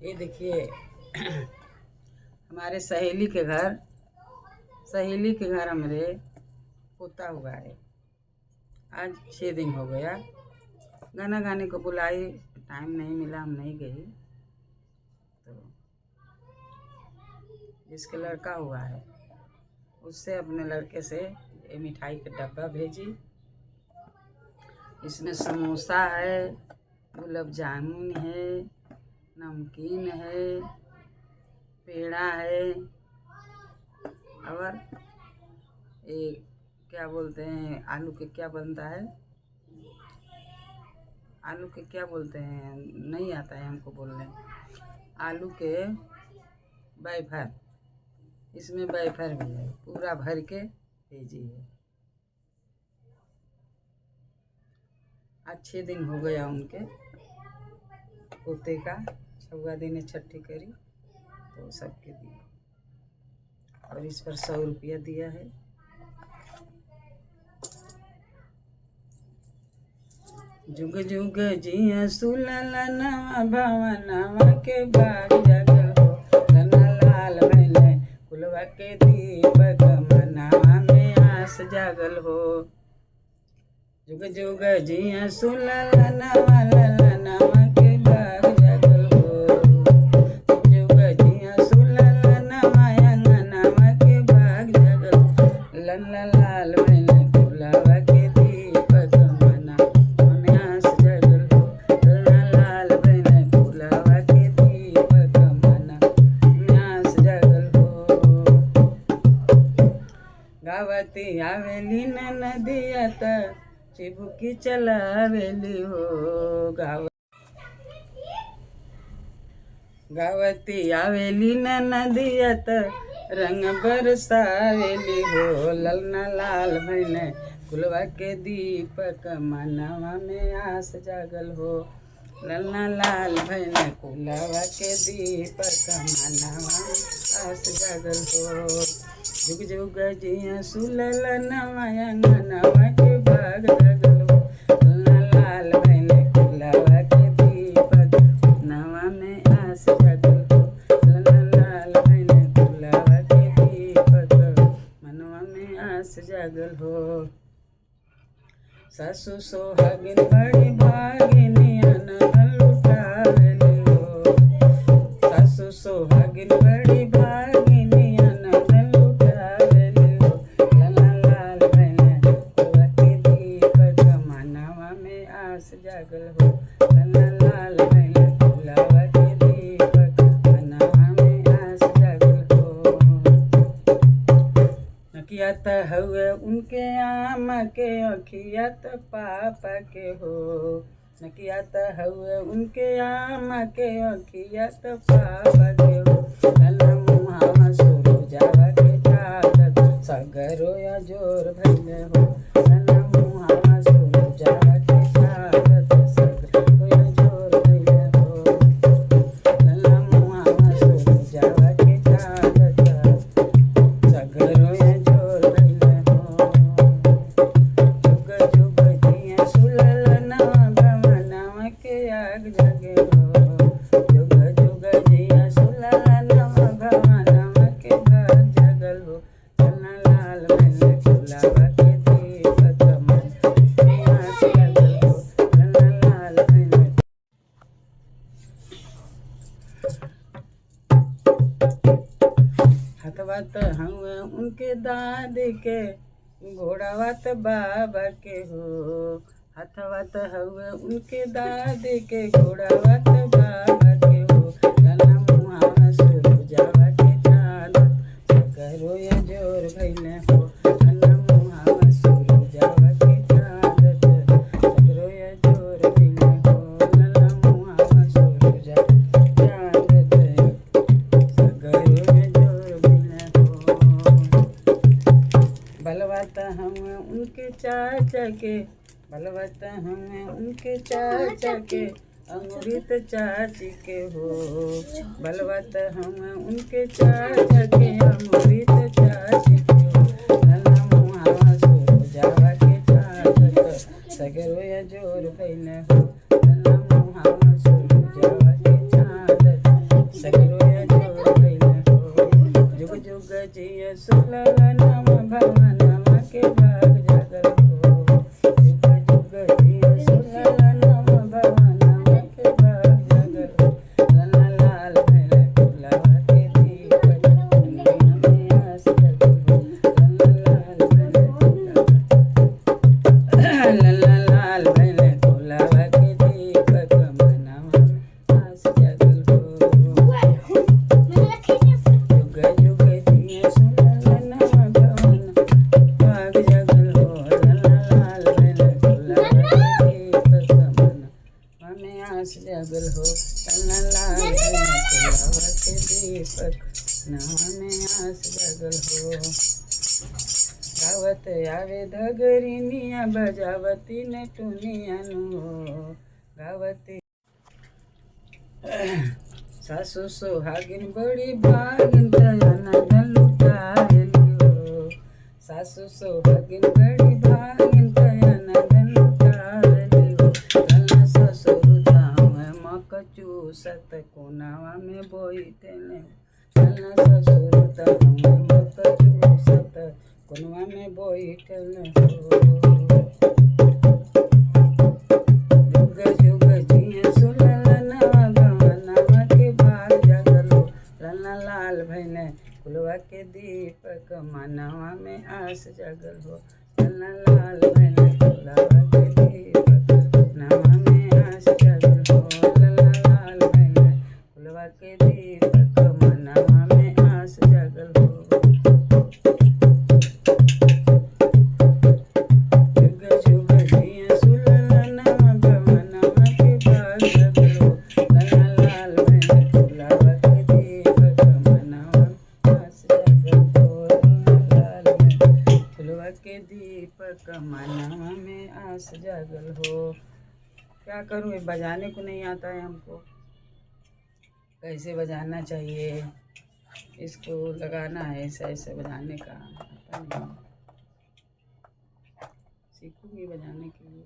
ये देखिए हमारे सहेली के घर हमारे पोता हुआ है। आज 6 दिन हो गया। गाना गाने को बुलाई, टाइम नहीं मिला, हम नहीं गई। तो जिसके लड़का हुआ है उससे अपने लड़के से ये मिठाई का डब्बा भेजी। इसमें समोसा है, गुलाब जामुन है, नमकीन है, पेड़ा है, और ये क्या बोलते हैं, आलू के क्या बनता है, आलू के क्या बोलते हैं, नहीं आता है हमको बोलने। आलू के वेफर, इसमें वेफर भी है, पूरा भर के भेजी है। आज 6 दिन हो गया उनके पोते का। 6वां दिन है, छठी करी तो सबके दिए, और इस पर 100 रुपया दिया है। जुग जुग जिया सुललनवा भवनवा के बाग जगल हो, लना लाल भैले कुलवा के दीपक मनवा में आस जागल हो। जुग जुग जिया सुललनवा ललनवा के बाग जगल हो, जुग जिया सुललनवा अंगनवा के बाग जगल हो, लना लाल भैले कुलवा के दीपक मनवा में आस जागल हो, लना लाल भैले कुलवा के दीपक मनवा में आस जागल हो। गावती आवेली नदिया त चिबुकी चलावेली हो, गावती आवेली नदिया त रंग बरसावेली हो, ललना लाल भैले कुलवा के दीपक मनवा में आस जागल हो, ललना लाल भैले कुलवा के दीपक मनवा में आस जागल हो। जुग जुग जिया सुललनवा अंगनवा के बाग जगल हो, ललना लाल भैले कुलवा के दीपक मनवा में आस जागल हो, ललना लाल भैले कुलवा के दीपक मनवा में आस जागल हो। सासु सोहागिन बड़ी भागिनी अनधन लुटावेली हो, सासु सोहागिन बड़ी भागिनी अनधन लुटावेली हो, ललना लाल भैले कुलवा के दीपक मनवा में आस जागल हो, ललना लाल भैले कुलवा के दीपक मनवा में आस जागल हो। नकिया त हउए उनके आमा के, अखिया त पापा के हो, नकिया त हउए उनके आमा के, अखिया त पापा के हो, ललना मुहावा सुरुजावा के चादत सगरो या जोर भैले हो, ललना मुहावा सुरुजावा के चादत सगरो या जोर भैले हो, ललना मुहावा सुरुजावा के चादत सगरो या जोर भैले हो। जुग जुग जिया सुललनवा भवनवा के आग जगे हो, जुग जुग जिया सुललनवा भवनवा के आग जगल हो, ललना लाल भैले कुलवा के दीपक मनवा में आस जागल हो, ललना लाल भैले। हथवा त हउए उनके दादी के, घोड़ावा त बाबा के हो, हथवा त हउए उनके दादी के, घोड़ावा त बाबा के हो, ललना मुहावा सुरुजावा के चादत सगरो या जोर भैले हो, ललना मुहावा सुरुजावा के चादत सगरो या जोर भैले हो, ललना मुहावा सुरुजावा के चादत सगरो या जोर भैले हो। बलवत हम उनके चाचा के, बलवत हम उनके चाचा के, अमृत चाची के हो, बलवत हम उनके चाचा के, अमृत चाची के हो, ललना मुहावा सुरुजावा के चादत सगरो या जोर भैले हो, ललना मुहावा सुरुजावा के चादत में आस जागल हो, ललना लाल भैले फुलवा के दीपक मनवा में आस जागल हो। गावत आवे धगरिनिया बजावती ने टुनिया नु, गावती सासु सोहागिन बड़ी भागिन तयानंद लुटाएली हो, सासु सोहागिन बड़ी भागिन तयानंद लुटाएली हो। ललना ससुर तावे मक चूसत कोनावा में बोइतेले, ललना ससुर तावे मक चूसत कोनवा में बोइतेले हो। जुग जुग जिए सुललनवा गवनवा के भाग जागल हो, ललना लाल भैले फुलवा के दीपक मनवा में आस जागल हो, ललना लाल भैले फुलवा के दीपक मनवा में आस जागल हो, ललना लाल भैले फुलवा के दीपक मनवा में आस जागल हो। जुग जुग जिए सुललनवा गवनवा के भाग जागल हो, ललना लाल भैले फुलवा के दीपक मनवा में आस जागल हो, ललना लाल भैले फुलवा के दीपक मनवा में आस जागल हो। क्या करूँ, ये बजाने को नहीं आता है हमको, कैसे बजाना चाहिए, इसको लगाना है ऐसा ऐसे बजाने का आता नहीं, सीखूंगी बजाने के लिए।